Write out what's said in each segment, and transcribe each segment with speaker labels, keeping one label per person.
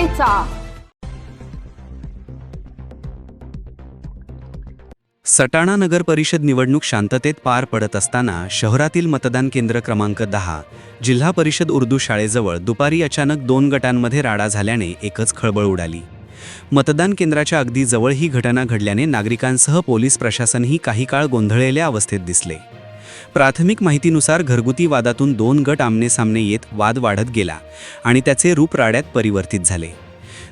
Speaker 1: करायचा।
Speaker 2: सटाणा नगर परिषद निवडणूक शांततेत पार पडत असताना शहरातील मतदान केंद्र क्रमांक 10 जिल्हा परिषद उर्दू शाळेजवळ दुपारी अचानक 2 गटांमध्ये राडा झाल्याने एकच खळबळ उडाली। मतदान केंद्राच्या अगदी जवळ ही घटना घडल्याने नागरिकांसह पोलीस प्रशासनही काही काळ गोंधळलेल्या अवस्थेत दिसले। प्राथमिक माहितीनुसार घरगुती वादातून 2 गट आमनेसामने येत वाद वाढत गेला आणि त्याचे रूप राड्यात परिवर्तित झाले।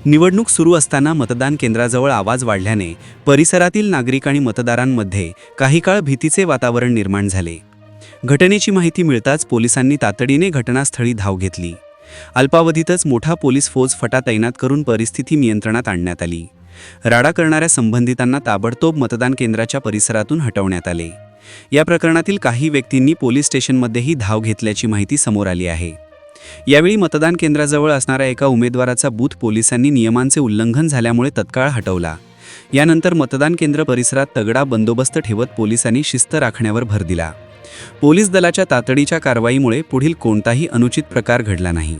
Speaker 2: निवडणूक सुरू असताना मतदान केंद्राजवळ आवाज वाढल्याने परिसरातील नागरिक आणि मतदारांमध्ये काही काळ भीतीचे वातावरण निर्माण झाले। घटनेची माहिती मिळताच पोलिसांनी तातडीने घटनास्थळी धाव घेतली। अल्पावधीतच मोठा पोलीस फौज फटा तैनात करून परिस्थिती नियंत्रणात आणण्यात आली। राडा करणाऱ्या संबंधितांना ताबडतोब मतदान केंद्राच्या परिसरातून हटवण्यात आले। या प्रकरणातील काही व्यक्तींनी पोलीस स्टेशनमध्येही धाव घेतल्याची माहिती समोर आली आहे। यावेळी मतदान केंद्राजवळ असणाऱ्या एका उमेदवाराचा बूथ पोलिसांनी नियमांचे उल्लंघन झाल्यामुळे तत्काळ हटवला। यानंतर मतदान केंद्र परिसरात तगडा बंदोबस्त ठेवत पोलिसांनी शिस्त राखण्यावर भर दिला। पोलीस दलाच्या तातडीच्या कारवाईमुळे पुढील कोणताही अनुचित प्रकार घडला नाही।